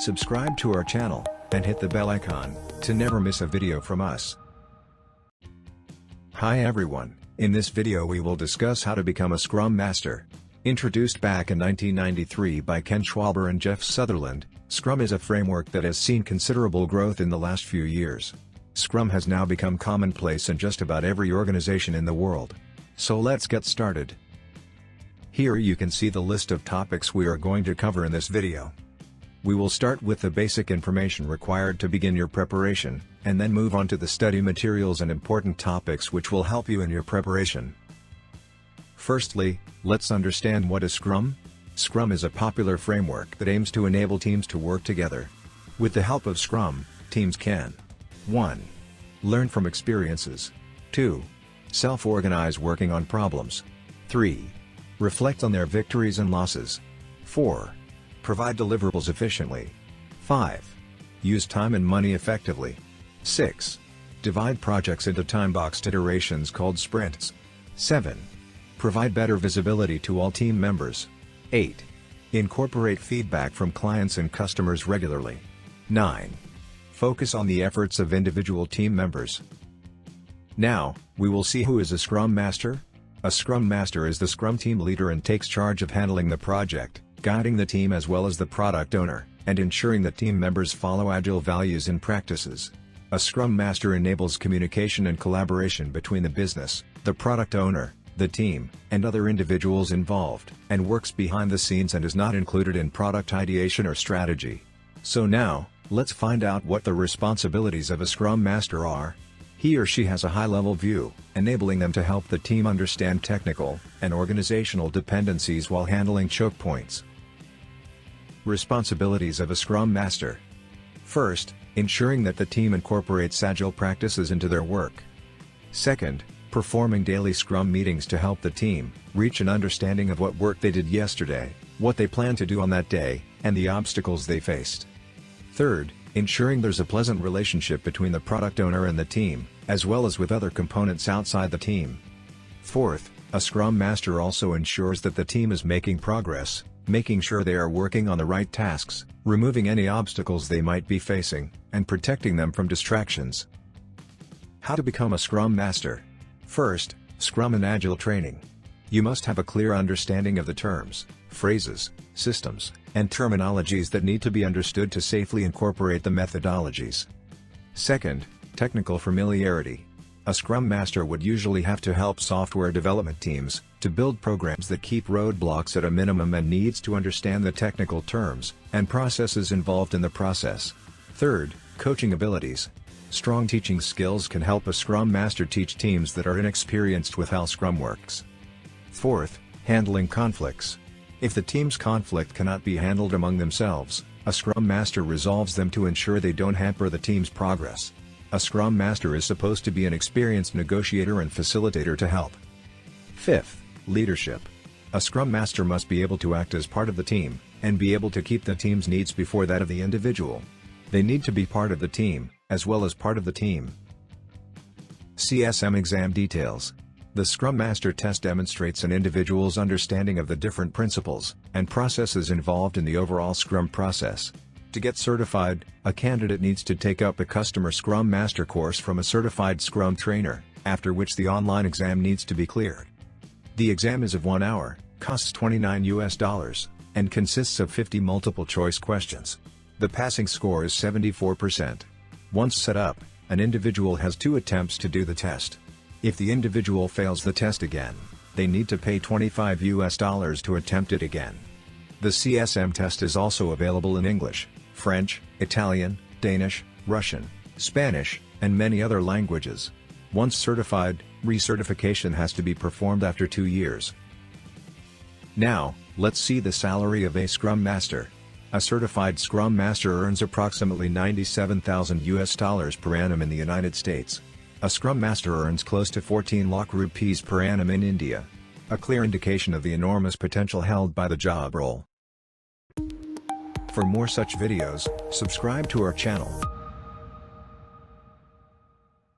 Subscribe to our channel, and hit the bell icon, to never miss a video from us. Hi everyone, in this video we will discuss how to become a Scrum Master. Introduced back in 1993 by Ken Schwaber and Jeff Sutherland, Scrum is a framework that has seen considerable growth in the last few years. Scrum has now become commonplace in just about every organization in the world. So let's get started. Here you can see the list of topics we are going to cover in this video. We will start with the basic information required to begin your preparation, and then move on to the study materials and important topics which will help you in your preparation. Firstly, let's understand what is Scrum. Scrum is a popular framework that aims to enable teams to work together. With the help of Scrum, teams can 1. Learn from experiences. 2. Self-organize working on problems. 3. Reflect on their victories and losses. 4. Provide deliverables efficiently. 5. Use time and money effectively. 6. Divide projects into time-boxed iterations called sprints. 7. Provide better visibility to all team members. 8. Incorporate feedback from clients and customers regularly. 9. Focus on the efforts of individual team members. Now, we will see who is a Scrum Master. A Scrum Master is the Scrum team leader and takes charge of handling the project, guiding the team as well as the product owner, and ensuring that team members follow Agile values and practices. A Scrum Master enables communication and collaboration between the business, the product owner, the team, and other individuals involved, and works behind the scenes and is not included in product ideation or strategy. So now, let's find out what the responsibilities of a Scrum Master are. He or she has a high-level view, enabling them to help the team understand technical and organizational dependencies while handling choke points. Responsibilities of a Scrum Master. First, ensuring that the team incorporates Agile practices into their work. Second, performing daily Scrum meetings to help the team reach an understanding of what work they did yesterday, what they plan to do on that day, and the obstacles they faced. Third, ensuring there's a pleasant relationship between the product owner and the team, as well as with other components outside the team. Fourth, a Scrum Master also ensures that the team is making progress, making sure they are working on the right tasks, removing any obstacles they might be facing, and protecting them from distractions. How to become a Scrum Master. First, Scrum and Agile training. You must have a clear understanding of the terms, phrases, systems, and terminologies that need to be understood to safely incorporate the methodologies. Second, technical familiarity. A Scrum Master would usually have to help software development teams to build programs that keep roadblocks at a minimum and needs to understand the technical terms and processes involved in the process. Third, coaching abilities. Strong teaching skills can help a Scrum Master teach teams that are inexperienced with how Scrum works. Fourth, handling conflicts. If the team's conflict cannot be handled among themselves, a Scrum Master resolves them to ensure they don't hamper the team's progress. A Scrum Master is supposed to be an experienced negotiator and facilitator to help. Fifth, leadership. A Scrum Master must be able to act as part of the team, and be able to keep the team's needs before that of the individual. They need to be part of the team, as well as part of the team. CSM exam details. The Scrum Master test demonstrates an individual's understanding of the different principles and processes involved in the overall Scrum process. To get certified, a candidate needs to take up a Customer Scrum Master course from a certified Scrum trainer, after which the online exam needs to be cleared. The exam is of 1 hour, costs $29, and consists of 50 multiple-choice questions. The passing score is 74%. Once set up, an individual has 2 attempts to do the test. If the individual fails the test again, they need to pay $25 to attempt it again. The CSM test is also available in English, French, Italian, Danish, Russian, Spanish, and many other languages. Once certified, recertification has to be performed after 2 years. Now, let's see the salary of a Scrum Master. A certified Scrum Master earns approximately $97,000 per annum in the United States. A Scrum Master earns close to 14 lakh rupees per annum in India. A clear indication of the enormous potential held by the job role. For more such videos, subscribe to our channel.